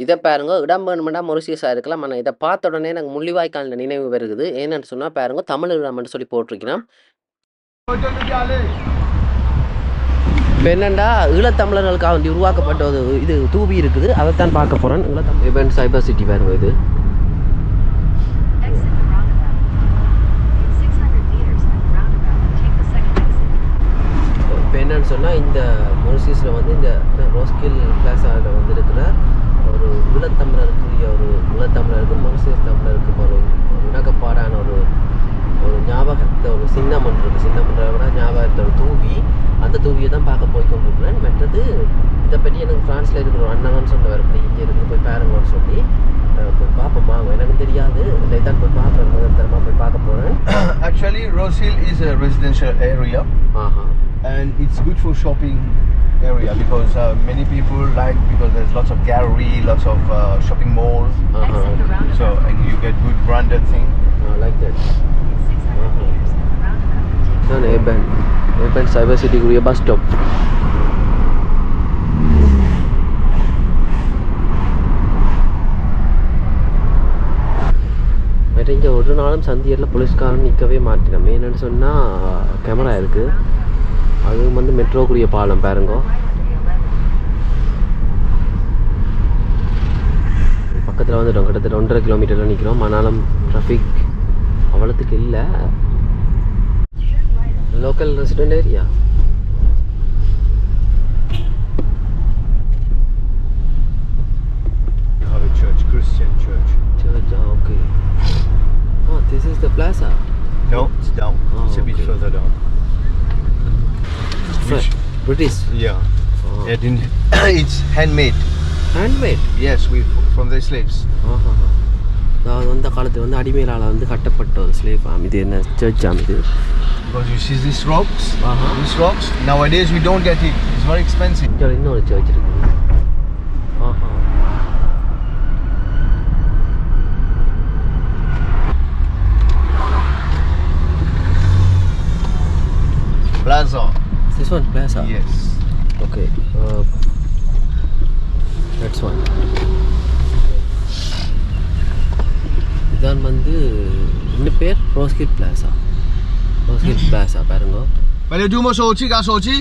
இதை பாருங்க, இடம் வேணுமெண்டா மொரிஷியஸாக இருக்கலாம். ஆனால் இதை பார்த்த உடனே எனக்கு முள்ளிவாய்க்கால் நினைவு வருகுது. ஏன்னு சொன்னால் பாருங்க, தமிழ் இடம்னு சொல்லி போட்டிருக்கிறோம். இப்போ என்னென்னா ஈழத்தமிழர்களுக்காக வேண்டி உருவாக்கப்பட்ட ஒரு இது தூவி இருக்குது. அதைத்தான் பார்க்க போகிறேன். ஈழத்தமிழ் சைபர் சிட்டி பாருங்க இது. இப்போ என்னன்னு சொன்னால் இந்த மொரிஷியஸில் வந்து இந்த ரோஸ்கில் பிளாஸாவில் வந்து இருக்கிற ஒரு ஈழத்தமிழருக்குரிய ஈழத்தமிழருக்கு மொரிஷியஸ் தமிழருக்கு ஒரு இணக்கப்பாடான ஒரு ஞாபகத்தை ஒரு சின்னம் ஒன்று இருக்குது. சின்னம்ன்ற விட ஞாபகத்தை ஒரு தூவி, அந்த தூவியை தான் பார்க்க போய் கொண்டிருக்கிறேன். மற்றது இதை பற்றி எனக்கு ஃப்ரான்ஸில் இருக்கிற ஒரு அண்ணன் சொன்னவர், இப்படி இங்கே இருக்குது போய் பாருங்கன்னு சொல்லி போய் பார்ப்போமா, எனக்கு தெரியாது. இதை தான் போய் பார்க்குறேன், முதல் தரமாக போய் பார்க்க போகிறேன். Actually, Rose Hill is a residential area. And it's good for shopping area because many people like, because there's lots of gallery, lots of shopping malls. So and you get good branded thing. Like that. No, Urban Cyber City குரிய bus stop. இங்கே ஒரு நாளும் சந்தியரில் போலீஸ்காரன் நிற்கவே மாட்டேன். என்னென்னு சொன்னால் camera இருக்குது. அது வந்து மெட்ரோக்குரிய பாலம் பாருங்கோ. பக்கத்தில் வந்துட்டோம், கிட்டத்தட்ட 1.5 கிலோமீட்டரில் நிற்கிறோம். ஆனாலும் ட்ராஃபிக் அவ்வளோத்துக்கு இல்லை. Local resident area. Church, Christian church. Church, okay. Oh, this is the plaza. No, it's down. It's a bit further down. British. Yeah. It's handmade. Handmade? Yes, from the slaves. அதாவது அந்த காலத்தில் வந்து அடிமையால் வந்து கட்டப்பட்ட ஒரு slave form. இது என்ன search ஆம் இது? Because you see these rocks, nowadays we don't get it. It's very expensive. இன்னொரு சர்ச் இருக்குது. Plaza. This one, plaza? Yes. Okay. That's one. இதான் வந்து இந்த பேர் ரோஸ்கில் பிளாஸா. ரோஸ்கில் பிளாஸா பாருங்க. Donne-moi mon手机.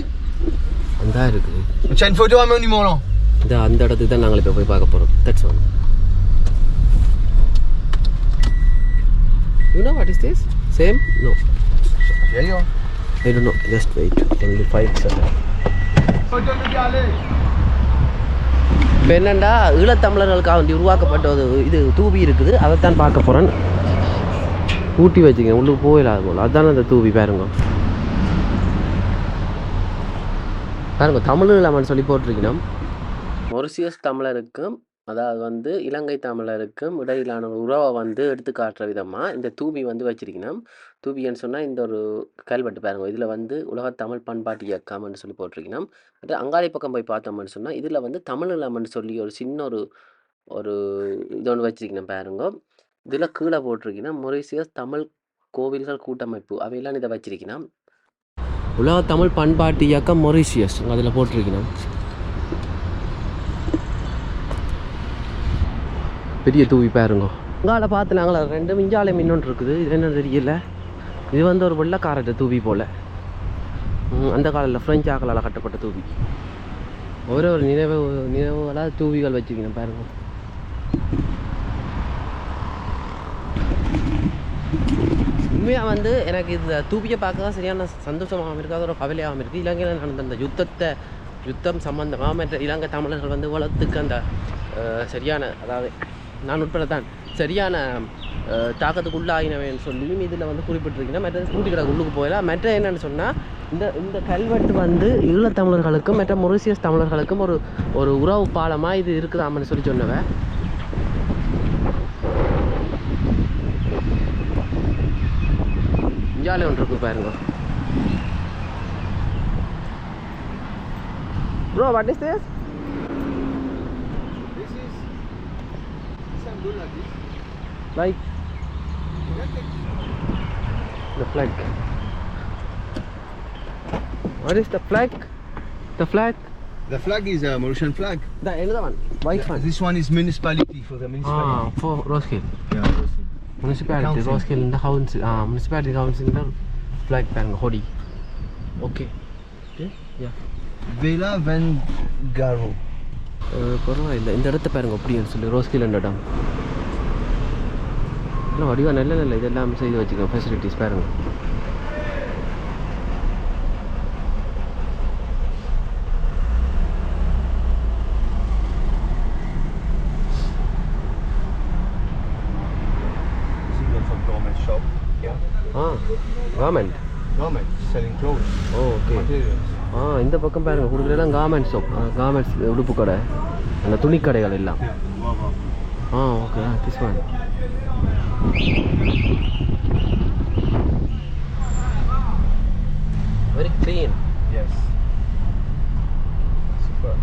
அந்த இருக்குது. Tiens une photo à mon numéro. அந்த இடத்துக்கு தான் நாங்கள் இப்போ போய் பார்க்க போகிறோம். That's one. You know what is this? Same? No. Yeah, yeah. I don't know. Just wait. Only 5 seconds. இப்போ என்னென்னா ஈழத்தமிழர்களுக்காக வேண்டி உருவாக்கப்பட்ட ஒரு இது தூவி இருக்குது. அதைத்தான் பார்க்க போகிறேன். ஊட்டி வச்சுங்க, உள்ளுக்கு போயிடாது போல். அதுதானே அந்த தூவி பாருங்க. பாருங்க, தமிழ் இல்லாமல் சொல்லி போட்டிருக்கணும். மொரிஷியஸ் தமிழருக்கும் அதாவது வந்து இலங்கை தமிழருக்கும் இடையிலான ஒரு உறவை வந்து எடுத்து காட்டுற விதமாக இந்த தூவி வந்து வச்சிருக்கணும். தூவின்னு சொன்னால் இந்த ஒரு கல்வெட்டு பாருங்கள். இதில் வந்து உலக தமிழ் பண்பாட்டு இயக்கம்னு சொல்லி போட்டிருக்கணும். அங்காடி பக்கம் போய் பார்த்தோம்னு சொன்னால் இதில் வந்து தமிழ் இல்லாமன்னு சொல்லி ஒரு சின்ன ஒரு இது ஒன்று வச்சிருக்கணும் பாருங்க. இதில் கீழே போட்டிருக்கணும் மொரிஷியஸ் தமிழ் கோவில்கள் கூட்டமைப்பு, அவையெல்லாம் இதை வச்சிருக்கணும். உலக தமிழ் பண்பாட்டு இயக்கம் மொரிஷியஸ் அதில் போட்டிருக்கணும். பெரிய தூவி பாருங்க. அங்கால பார்த்து நாங்கள 2 மிஞ்சாலை மின்னொன்று இருக்குது. இது என்ன தெரியல. இது வந்து ஒரு வெள்ளக்காரட்ட தூவி போல். அந்த காலையில் ஃப்ரெஞ்சு ஆக்களால் கட்டப்பட்ட தூவி. ஒரு நினைவுகளாக தூவிகள் வச்சுக்கணும் பாருங்க. உண்மையாக வந்து எனக்கு இந்த தூவியை பார்க்க தான் சரியான சந்தோஷமாகவும் இருக்குது, அதோட கவலையாகவும் இருக்குது. இலங்கையில் நடந்த அந்த யுத்தம் சம்பந்தமாக மற்ற இலங்கை தமிழர்கள் வந்து வளர்த்துக்கு அந்த சரியான, அதாவது நான் உட்பட தான் சரியான தாக்கத்துக்கு உள்ளாகினவேன்னு சொல்லியும் இதில் வந்து குறிப்பிட்டிருக்கீங்கன்னா மற்ற கூட்டிக்கிற உள்ளுக்கு போயிடலாம். மற்ற என்னென்னு சொன்னால் இந்த கல்வெட்டு வந்து ஈழத்தமிழர்களுக்கும் மற்ற மொரிஷியஸ் தமிழர்களுக்கும் ஒரு உறவு பாலமாக இது இருக்குதாமன்னு சொல்லி சொன்னவன். இந்தியாவில் ஒன்று இருக்கு பாருங்க. Bro, what is this? Like the flag. What is the flag? The flag? The flag is a Mauritian flag. another one, white one. This one is municipality for the municipality. For Roskill. Yeah, Rosehill. Municipality, Council. Roskill in the council. Municipality council in the flag பாருங்க ஹோடி. Okay. Okay. Yeah. Vela Van Garo. பரவாயில்லை, இந்த இடத்த பாருங்க அப்படின்னு சொல்லி ரோஸ்கில் இடம் இல்லை வடிவா நல்ல நல்ல இதெல்லாம் செய்து வச்சுக்கோங்க, ஃபெசிலிட்டிஸ் பாருங்க. Government selling clothes. Okay. Materials. இந்த பக்கம் பாருங்க கொடுக்குறதெல்லாம் கார்மெண்ட்ஸ் ஷாப், கார்மெண்ட்ஸ் உடுப்பு கடை, அந்த துணி கடைகள் எல்லாம். Okay. This one very clean. Yes. Super.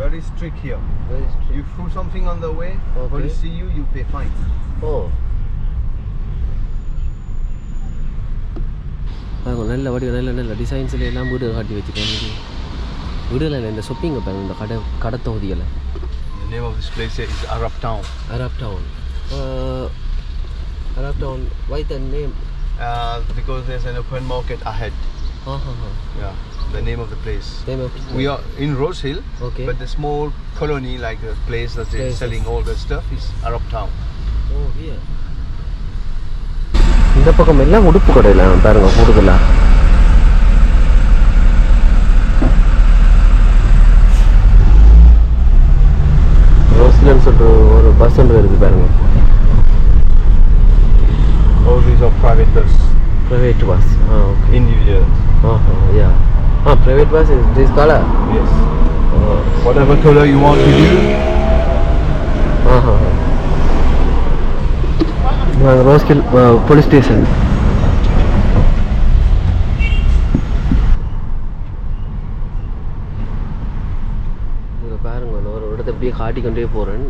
Very strict here. Very strict. You threw something on the way, Okay. police see you, you pay fine. நல்ல வடிவ நல்ல நல்ல டிசைன்ஸில் எல்லாம் வீடு காட்டி வச்சுருக்கேன். வீடுல இல்லை, இந்த ஷொப்பிங்கை பாருங்க, இந்த கடை தொகுதியில். The name of this place is Arab Town. Arab Town. Arab Town, why the name? Because there's an open market ahead. Yeah, the name of the place. We are in Rosehill, Okay. but the small colony, like a place that is Places. selling all the stuff, is Arab Town. Here. இந்த பக்கம் எல்லாம் உடுப்பு கடையில் பாருங்க கூடுதலா. ரோஸ்லன்னு சொல்லிட்டு ஒரு bus ஒன்று இருக்குது பாருங்க. All these are private bus. Private bus. Okay. Individual. Yeah. Private bus is this color. Yes. Whatever color you want to do. Rose Hill police station. இதில் பாருங்க, நான் ஒரு இடத்த அப்படியே காட்டிக்கொண்டே போகிறேன்.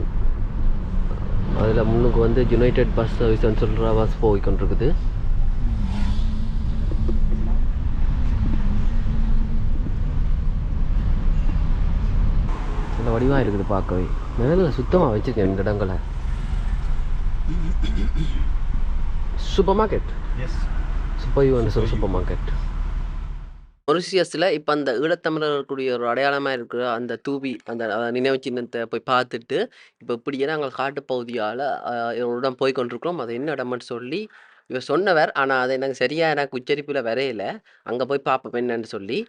அதில் முன்னுக்கு வந்து யுனைடெட் பஸ் சர்வீஸ்ன்னு சொல்கிற பஸ் போய்கொண்டிருக்குது. நல்ல வடிவாக இருக்குது பார்க்கவே. நல்ல சுத்தமாக வச்சுருக்கேன் இந்த இடங்களை. Supermarket. Yes. Supermarket. மொரிஷியஸில் இப்போ அந்த ஈழத்தமிழர்களுடைய ஒரு அடையாளமாக இருக்கிற அந்த தூபி, அந்த நினைவு சின்னத்தை போய் பார்த்துட்டு, இப்போ இப்படியே நாங்கள் காட்டுப்பகுதியால் இடம் போய் கொண்டிருக்கிறோம். அது என்ன இடம்னு சொல்லி இவர் சொன்னவர், ஆனால் அதை எனக்கு சரியாக எனக்கு உச்சரிப்பில் வரையில. அங்கே போய் பார்ப்போம் என்னன்னு சொல்லி.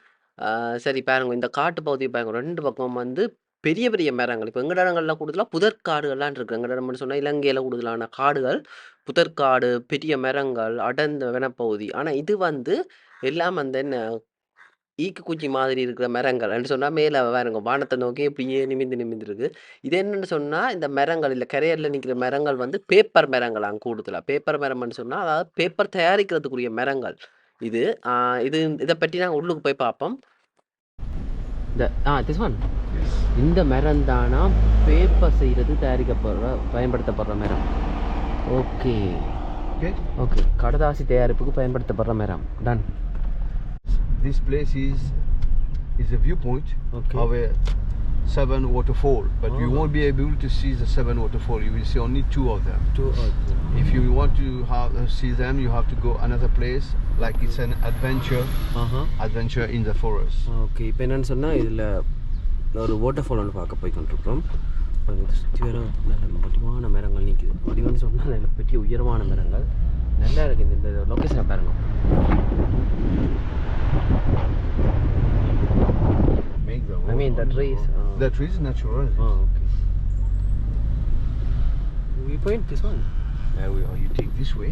சரி பாருங்க, இந்த காட்டுப்பகுதியை பாருங்க, ரெண்டு பக்கம் வந்து பெரிய பெரிய மரங்கள். இப்போ எங்கள் இடங்கள்லாம் கூடுதலாக புதற்காடுகள்லாம் இருக்குது. எங்கள் இடம்னு சொன்னால் இலங்கையில் கூடுதலான காடுகள் புதற்காடு, பெரிய மரங்கள், அடர்ந்த வனப்பகுதி. ஆனால் இது வந்து எல்லாம் அந்த என்ன ஈக்கு குச்சி மாதிரி இருக்கிற மரங்கள் சொன்னால் மேலே பாருங்க, வானத்தை நோக்கி இப்படியே நிமிந்து இருக்கு. இது என்னன்னு சொன்னால், இந்த மரங்கள் இல்லை கரையரில் நிற்கிற மரங்கள் வந்து பேப்பர் மரங்கள். அங்கே கூடுதலாக பேப்பர் மரம்னு சொன்னால் அதாவது பேப்பர் தயாரிக்கிறதுக்குரிய மரங்கள். இது இதை பற்றி நாங்கள் உள்ளுக்கு போய் பார்ப்போம். திஸ் ஒன், இந்த மரம் தானா பேப்பர் செய்கிறது பயன்படுத்தப்படுற மரம். ஓகே. கடதாசி தயாரிப்புக்கு பயன்படுத்தப்படுற மரம். Ton. This place is a viewpoint Okay. of a 7 waterfall, but you won't be able to see the 7 waterfall. You will see only 2 of them. If you want to see them, you have to go another place, like it's an adventure in the forest. Okay. இப்போ என்னென்னு சொன்னால், இதில் ஒரு waterfall ஒன்று பார்க்க போய் கொண்டிருக்கிறோம். சுற்றி வர நல்ல வடிவான மரங்கள் நிற்குது. வடிவான்னு சொன்னால் நல்ல பெரிய உயரமான மரங்கள் நல்லா இருக்குது. இந்த லொக்கேஷனை பாருங்க. I mean the trees. The trees is natural. Okay. We point this one. You take this way.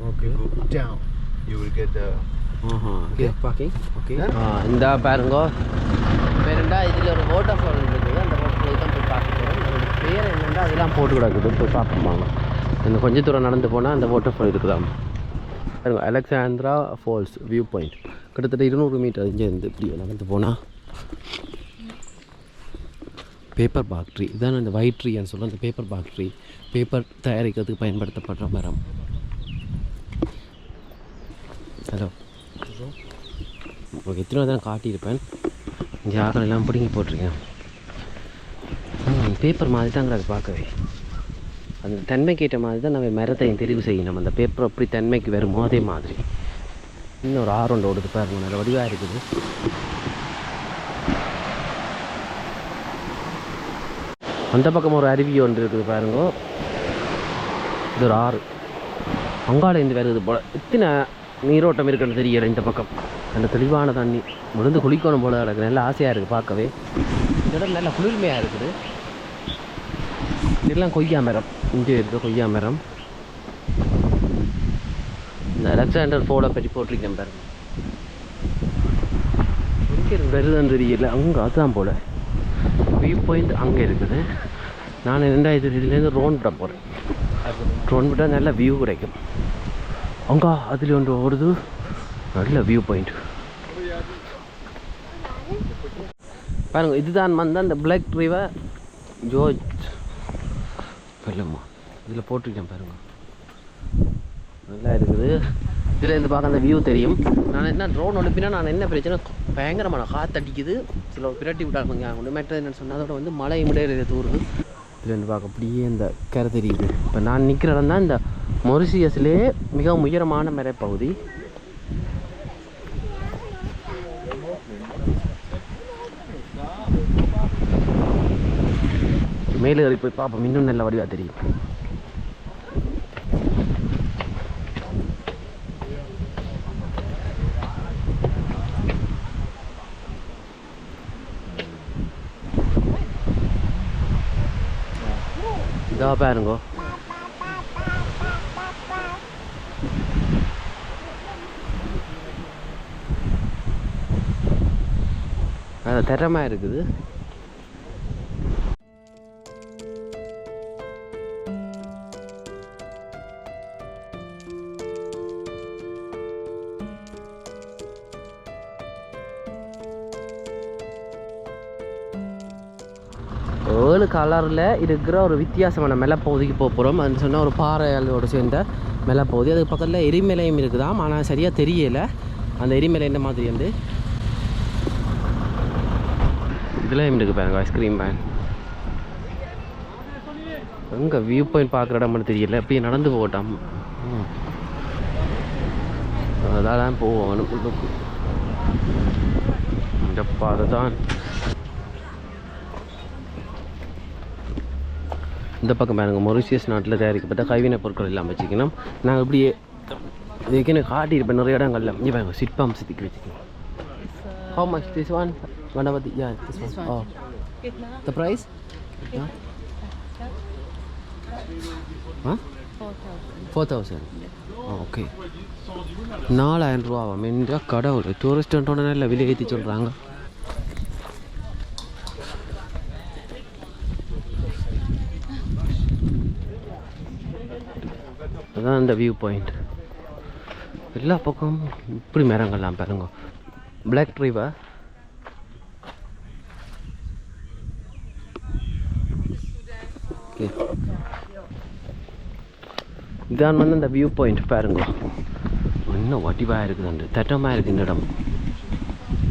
Okay. You go down. You will get the. Okay. Parking. Okay. இந்த பாருங்க, பேருண்டா இதில் ஒரு வாட்டர்ஃபால் இருக்குது. அந்த வாட்டர்ஃபால் தான் போய் பார்க்க போகிறோம். அதோட பேர் என்னென்னா அதெல்லாம் போட்டு கிடக்குது. போய் பார்க்கணுமாங்க. இன்னும் கொஞ்சம் தூரம் நடந்து போனால் அந்த வாட்டர்ஃபால் இருக்குதாம். பாருங்க, அலெக்சாண்ட்ரா ஃபால்ஸ் வியூ பாயிண்ட். கிட்டத்தட்ட 200 மீட்டர் இங்கேருந்து இப்படி நடந்து போனால் பேப்பர் ஃபேக்ட்ரி. இதான் அந்த ஒயிட் ட்ரீன்னு சொல்ல, அந்த பேப்பர் ஃபேக்ட்ரி. பேப்பர் தயாரிக்கிறதுக்கு பயன்படுத்தப்படுற மரம். ஹலோ. உங்களுக்கு எத்தனை தான் காட்டியிருப்பேன். இங்கே ஆக்கள் எல்லாம் பிடுங்கி போட்டிருக்கேன். பேப்பர் மாதிரி தான் அது பார்க்கவே. அந்த தன்மைக்கு ஏற்ற மாதிரி தான் நம்ம மரத்தையும் தெரிவு செய்யணும். அந்த பேப்பர் அப்படி தன்மைக்கு வருமோ அதே மாதிரி. இன்னொரு ஆரோண்டு ஓடுது பாருங்க, நல்ல வடிவாக இருக்குது. அந்த பக்கம் ஒரு அருவி ஒன்று இருக்குது பாருங்க. இது ஒரு ஆறு அங்காலேருந்து வருது போல். எத்தனை நீரோட்டம் இருக்குன்னு தெரியலை இந்த பக்கம். அந்த தெளிவான தண்ணி விழுந்து குளிக்கணும் போல கிடக்கு. நல்ல ஆசையாக இருக்குது பார்க்கவே. இந்த இடம் நல்ல குளிர்மையாக இருக்குது. இதெல்லாம் கொய்யா மரம். இங்கே இருக்குது கொய்யா மரம். இந்த அலெக்சாண்டர் ஃபோலை பற்றி போட்டிருக்கேன் பாருங்க. எங்கே வருதுன்னு தெரியல. அங்கே அதுதான் போல் வியூ பாயிண்ட் அங்கே இருக்குது. நான் இதுலேருந்து ரோன் விட போகிறேன். ரோன் விட்டால் நல்ல வியூ கிடைக்கும். அங்கே அதில் ஒன்று ஓடுது, நல்ல வியூ பாயிண்ட் பாருங்க. இதுதான் வந்து அந்த பிளாக் ரிவர் ஜோர்ஜ் வெள்ளம்மா. இதில் போட்டிருக்கேன் பாருங்க, நல்லா இருக்குது. இதில் இருந்து பார்க்க அந்த வியூ தெரியும். நான் என்ன ட்ரோன் ஒழுப்பினா நான் என்ன பிரச்சனை, பயங்கரமான காற்றடிக்குது. சில பிரட்டி விட்டாங்க ஒன்றுமேட்டது என்னென்னு சொன்னால் அதோட வந்து மழை முடியாது தூருது. இதுலேருந்து பார்க்க அப்படியே இந்த கரை தெரியுது. இப்போ நான் நிற்கிற இடம் தான் இந்த மொரிஷியஸ்லேயே மிக உயரமான மலைப்பகுதி. மேலே ஏறி போய் பார்ப்போம், இன்னும் நல்ல வடிவாக தெரியும். இதா பாருங்க, அது தரமாக இருக்குது. ஏழு கலரில் இருக்கிற ஒரு வித்தியாசமான மலைப்பகுதிக்கு போக போகிறோம். அது சொன்னால் ஒரு பாறையோடு சேர்ந்த மலைப்பகுதி. அதுக்கு பக்கத்தில் எரிமலையும் இருக்குதாம், ஆனால் சரியாக தெரியலை அந்த எரிமலை என்ன மாதிரி வந்து. இதுலேயும் இருக்குது பாருங்க ஐஸ்கிரீம் வேன். எங்கே வியூ பாயிண்ட் பார்க்குற இடம்னு தெரியல, அப்படியே நடந்து போகட்டாம். அதான் போவோம் இந்த பாதை தான். இந்த பக்கம் பாருங்க, மொரிஷியஸ் நாட்டில் தயாரிக்கப்பட்ட கைவினை பொருட்கள் எல்லாம் வச்சுக்கணும். நாங்கள் இப்படியே இதுக்கு காட்டியிருப்பேன் நிறைய இடங்கள்ல. இங்கே பாருங்க சிற்பம் சித்திக்கு வச்சுக்கணும். How much this one? Ganapati, yeah, this one. Oh, the price? Yeah. Huh? 4,000. Oh, okay. 4,000 ரூபாவா? மென்ற கடவுள், டூரிஸ்டோட நல்ல விலை ஏற்றி சொல்கிறாங்க. அதுதான் இந்த வியூ பாயிண்ட். எல்லா பக்கம் இப்படி மரங்கள்லாம் பாருங்க. Black river. இதான் வந்து இந்த வியூ பாயிண்ட் பாருங்க. இன்னும் வட்டிவாக இருக்குது, அந்த தட்டமாக இருக்குது இந்த இடம்.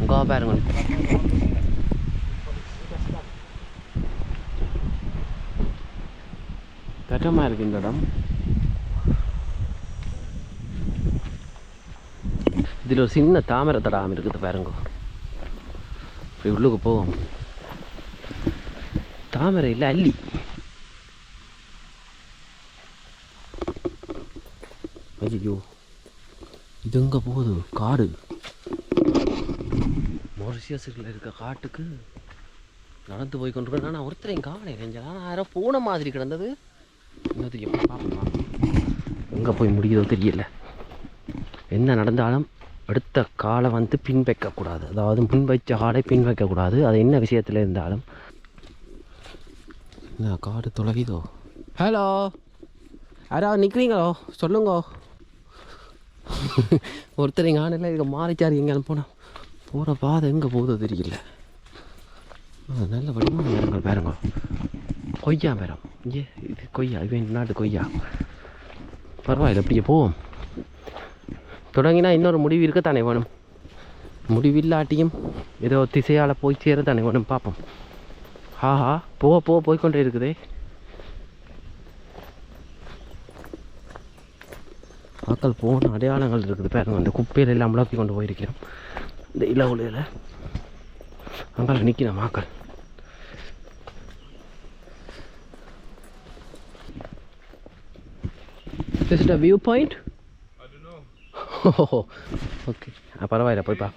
உங்கா பாருங்க, தட்டமாக இருக்குது இந்த இடம். இதில் ஒரு சின்ன தாமரை தடாகம் இருக்குது பாருங்க. இப்படி உள்ளுக்கு போவோம். தாமரை இல்லை, அல்லி. ஐயோ, இது எங்கே போகுது? காடு. மொரிஷியஸில் இருக்க காட்டுக்கு நடந்து போய் கொண்டு போய். நான் ஒருத்தரையும் காணேன். யாரோ போன மாதிரி கிடந்தது. என்ன தெரியும், பார்ப்போம் எங்கே போய் முடியுதோ தெரியல. என்ன நடந்தாலும் அடுத்த காலை வந்து பின் வைக்கக்கூடாது. அதாவது முன் வச்ச காலை பின் வைக்கக்கூடாது. அது என்ன விஷயத்தில் இருந்தாலும். என்ன காடு தொலைதோ? ஹலோ, யாராவது நிற்கிறீங்களோ? சொல்லுங்க. ஒருத்தர் எங்கள் ஆணையில் இங்கே மாறிச்சார். எங்கேன்னு போனால் போகிற பாதை எங்கே போகுதோ தெரியல. நல்ல வடிவான மரங்கள் பாருங்க. கொய்யா மரம். இங்கே இது கொய்யா, இது நாட்டு கொய்யா. பரவாயில்ல, அப்படியே போவோம். தொடங்கினா இன்னொரு முடிவு இருக்கத்தானே வேணும். முடிவில்லாட்டியும் ஏதோ திசையால் போய் சேர தானே ஒன்றும் பார்ப்போம். ஆஹா போய்கொண்டே இருக்குதே. மக்கள் போன அடையாளங்கள் இருக்குது பாருங்க. அந்த குப்பையில் எல்லாம் முளப்பி கொண்டு போயிருக்கிறோம். இந்த இளவுலையில் அங்கே நிற்கிறோம் மக்கள். Is it a viewpoint? I don't know. Oh, okay. பரவாயில்ல போய் பா.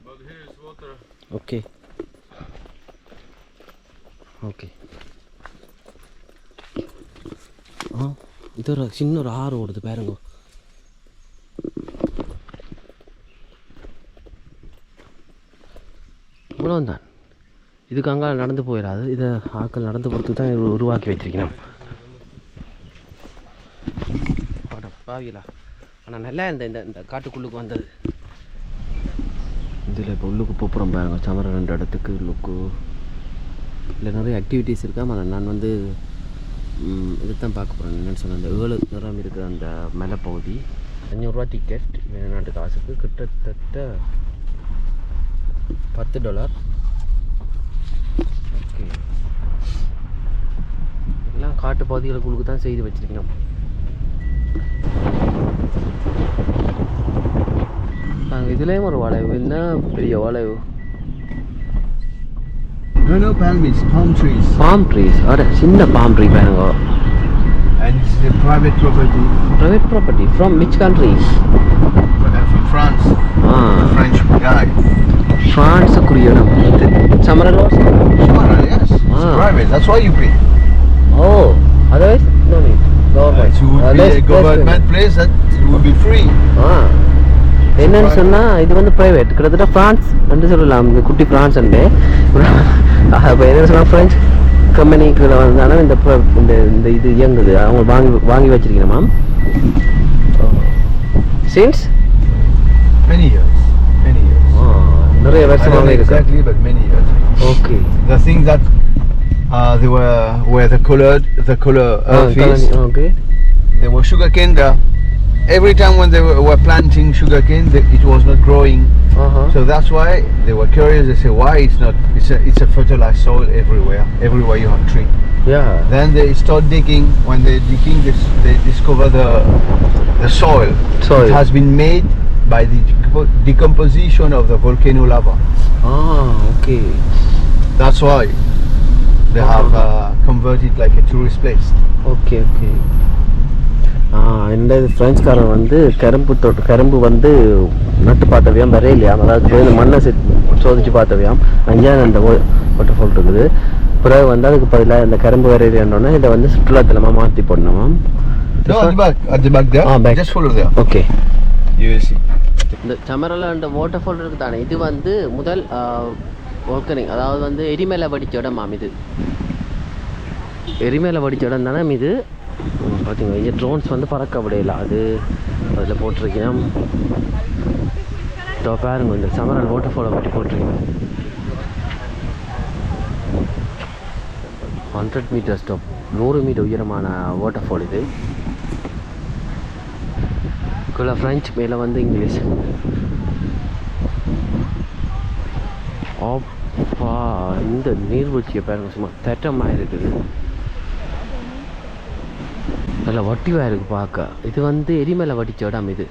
But here is water. Okay okay. இது ஒரு சின்ன ஒரு ஆறு ஓடுது பாருங்க. இவ்வளோந்தான். இதுக்கு அங்கே நடந்து போயிடாது. இதை ஆட்கள் நடந்து போகிறதுக்கு தான் உருவாக்கி வச்சிருக்கணும். பாவிலா ஆனால் நல்லா இருந்த இந்த காட்டுக்குள்ளுக்கு வந்தது. இதில் இப்போ உள்ளுக்கு போகிறோம் பாருங்க. சமர 2 இடத்துக்கு உள்ளுக்கு இல்லை நிறைய ஆக்டிவிட்டீஸ் இருக்காம. நான் வந்து இது தான் பார்க்க போகிறேன். என்னென்னு சொன்னேன், அந்த 7 நிறம் இருக்கிற அந்த மலைப்பகுதி. 500 ரூபா டிக்கெட் வெளிநாட்டு காசுக்கு, கிட்டத்தட்ட $10. ஓகே, எல்லாம் காட்டு பகுதிகளுக்குள்ளுக்கு தான் செய்து வச்சுருக்கணும். இதுலேயும் ஒரு வளைவு. என்ன பெரிய வளைவு. No, palm trees. Palm trees. அட சின்ன palm tree பாருங்க. And it's a private property. Private property from which country? From France. A French guy. France குறியிடம். Summer laws? Sure, yes. It's private. That's why you pay. Oh, otherwise no need. Government. It would be a government place that it would be free. என்னன்னு சொன்னால் இது வந்து private. கிட்டத்தட்ட France என்று சொல்லலாம். இந்த குட்டி France and இப்போ என்ன சொன்னால் ஃப்ரெஞ்ச் கம்பெனிக்குள்ள வந்தாலும் இந்த இது இயங்குது. அவங்க வாங்கி வச்சிருக்கீங்க மேம். Since many years. நிறைய வருஷமாக இருக்கு. Exactly, but many years. Okay. The thing that they were the color earth is. Okay. There was sugarcane there. Every time when they were planting sugarcane, it was not growing. So that's why they were curious. They say, why it's not? It's a fertilized soil everywhere. Everywhere you have tree. Yeah. Then they start digging. When they're digging, they discover the soil. It has been made by the decomposition of the volcano lava. Okay. That's why they have converted like a tourist place. Okay. இந்த ஃப்ரெஞ்சுக்காரன் வந்து கரும்பு வந்து நட்டு பார்த்தவையாம், வரையிலையாம். அதாவது மண்ணை சோதிச்சு பார்த்தவையாம். அங்கேயும் அந்த வாட்டர் ஃபால் இருக்குது. பிறகு வந்து அதுக்கு பதிலாக இந்த கரும்பு வரையிலன்னொன்னே இதை வந்து சுற்றுலாத்தலமாக மாற்றி போடணுமாம். At the back there. Back. Just follow there. Okay. You will see. இந்த சமரல அந்த வாட்டர் ஃபால் இருக்குது தானே, இது வந்து முதல் வோல்கனிக், அதாவது வந்து எரிமலை வடிச்ச இடமாம். இது எரிமலை வடிச்ச இடம் தானே இது. பார்த்தீங்க, இங்கே ட்ரோன்ஸ் வந்து பறக்க விடையில அது அதில் போட்டிருக்கேன். இதோ பாருங்க, இந்த சமரல் வாட்டர் ஃபாலை பற்றி போட்டிருக்கேன். 100 மீட்டர் ஸ்டாப், 100 மீட்டர் உயரமான வாட்டர் ஃபால் இது. கீழே ஃப்ரெஞ்சு, மேலே வந்து இங்கிலீஷ். அப்பா, இந்த நீர்வீழ்ச்சியை பாருங்க, சும்மா தட்டமாக இருக்குது. நல்லா வட்டிவாக இருக்குது பார்க்க. இது வந்து எரிமலை வடிச்ச இடம் இது.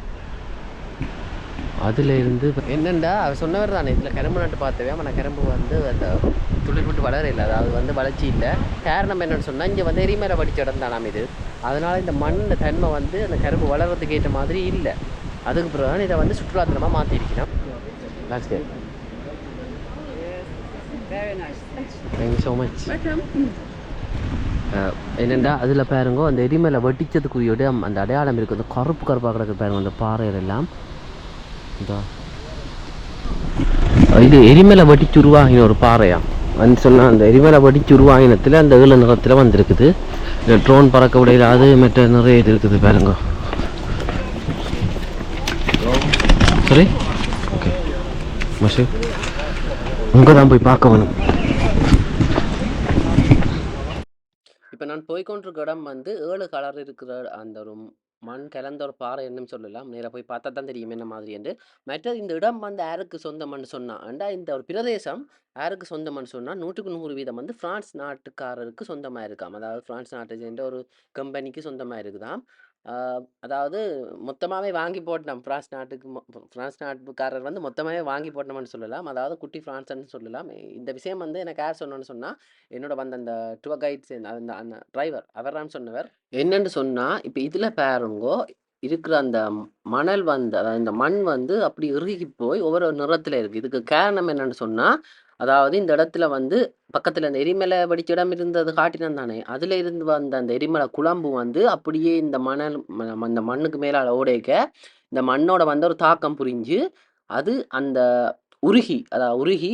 அதில் இருந்து என்னென்னா அவர் சொன்னவர் தானே, இதில் கரும்பு நட்டு பார்த்தவே. ஆனால் கரும்பு வந்து அந்த துளிர் விட்டு வளர இல்லை, அதாவது வந்து வளர்ச்சி இல்லை. காரணம் என்னென்னு சொன்னால், இங்கே வந்து எரிமலை வடிச்ச இடம் தானாம் இது. அதனால் இந்த மண் தன்மை வந்து அந்த கரும்பு வளர்கிறதுக்கு ஏற்ற மாதிரி இல்லை. அதுக்கு பிறகு இதை வந்து சுற்றுலாத்தலமாக மாற்றிருக்கணும். Thank you so much. என்னென்னா அதில் பாருங்க, அந்த எரிமலை வெட்டிச்சதுக்குரிய இடம், அந்த அடையாளம் இருக்குது. அந்த கருப்பாக கிடக்கு பாருங்க, அந்த பாறையிலெல்லாம். இது எரிமலை வெட்டிச்சு உருவாகின ஒரு பாறையா வந்து சொன்னால், அந்த எரிமலை வெட்டிச்சு உருவாகினத்தில் அந்த 7 நிறத்தில் வந்துருக்குது. இந்த ட்ரோன் பறக்க விடையில் அது மற்ற நிறைய இது இருக்குது பாருங்க. சரி, ஓகே மஷு, உங்க தான் போய் பார்க்க வேணும். இப்போ நான் போய்கொண்டிருக்க இடம் வந்து 7 கலர் இருக்கிற அந்த ஒரு மண் கலந்த ஒரு பாறை என்னும் சொல்லலாம். நேரா போய் பார்த்தா தான் தெரியும் என்ன மாதிரி என்று. மற்றது இந்த இடம் வந்து யாருக்கு சொந்தம்ன்னு சொன்னா அண்டா இந்த ஒரு பிரதேசம் யாருக்கு சொந்தம்ன்னு சொன்னா 100க்கு 100% வந்து பிரான்ஸ் நாட்டுக்காரருக்கு சொந்தமா இருக்காம். அதாவது பிரான்ஸ் நாட்டை சேர்ந்த ஒரு கம்பெனிக்கு சொந்தமா இருக்குதாம். ஆ, அதாவது மொத்தமாவே வாங்கி போட்டோம் பிரான்ஸ் நாட்டுக்கு பிரான்ஸ் நாட்டுக்காரர் வந்து மொத்தமாவே வாங்கி போட்டோம்னு சொல்லலாம். அதாவது குட்டி பிரான்ஸ்ன்னு சொல்லலாம். இந்த விஷயம் வந்து எனக்கு யார் சொன்னோன்னு சொன்னா என்னோட வந்த அந்த டூர் கைட்ஸ் அந்த அந்த டிரைவர் அவர் தான் சொன்னவர். என்னன்னு சொன்னா இப்ப இதுல பாருங்கோ இருக்கிற அந்த மணல் வந்து அதாவது இந்த மண் வந்து அப்படி இறுகி போய் ஒவ்வொரு நிறத்துல இருக்கு. இதுக்கு காரணம் என்னன்னு சொன்னா அதாவது இந்த இடத்துல வந்து பக்கத்துல இந்த எரிமலை வெடிச்ச இடம் இருந்தது காட்டினம் தானே அதுல இருந்து வந்த அந்த எரிமலை குழம்பு வந்து அப்படியே இந்த மணல் அந்த மண்ணுக்கு மேல ஓடைக்க இந்த மண்ணோட வந்து ஒரு தாக்கம் புரிஞ்சு அது அந்த உருகி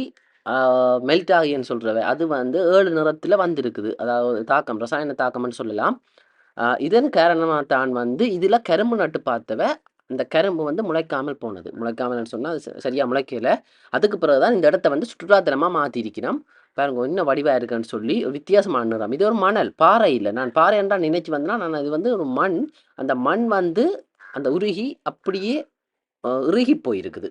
மெல்ட் ஆகின்னு சொல்றவை அது வந்து 7 நிறத்துல வந்திருக்குது. அதாவது தாக்கம் ரசாயன தாக்கம்னு சொல்லலாம். இதன் காரணமா தான் வந்து இதுல கரும்பு நட்டு பார்த்தவ இந்த கரும்பு வந்து முளைக்காமல் போனது. முளைக்காமல்னு சொன்னா அது சரியா முளைக்கல. அதுக்கு பிறகுதான் இந்த இடத்த வந்து சுற்றுலாத்தலமா மாத்தியிருக்கிறோம். பாருங்க இன்னும் வடிவா இருக்குன்னு சொல்லி ஒரு வித்தியாசமான நிறம். இது ஒரு மணல், பாறை இல்ல. நான் பாறை என்றா நினைச்சு வந்தேன்னா நான் இது வந்து ஒரு மண். அந்த மண் வந்து அந்த உருகி அப்படியே இறுகி போயிருக்குது.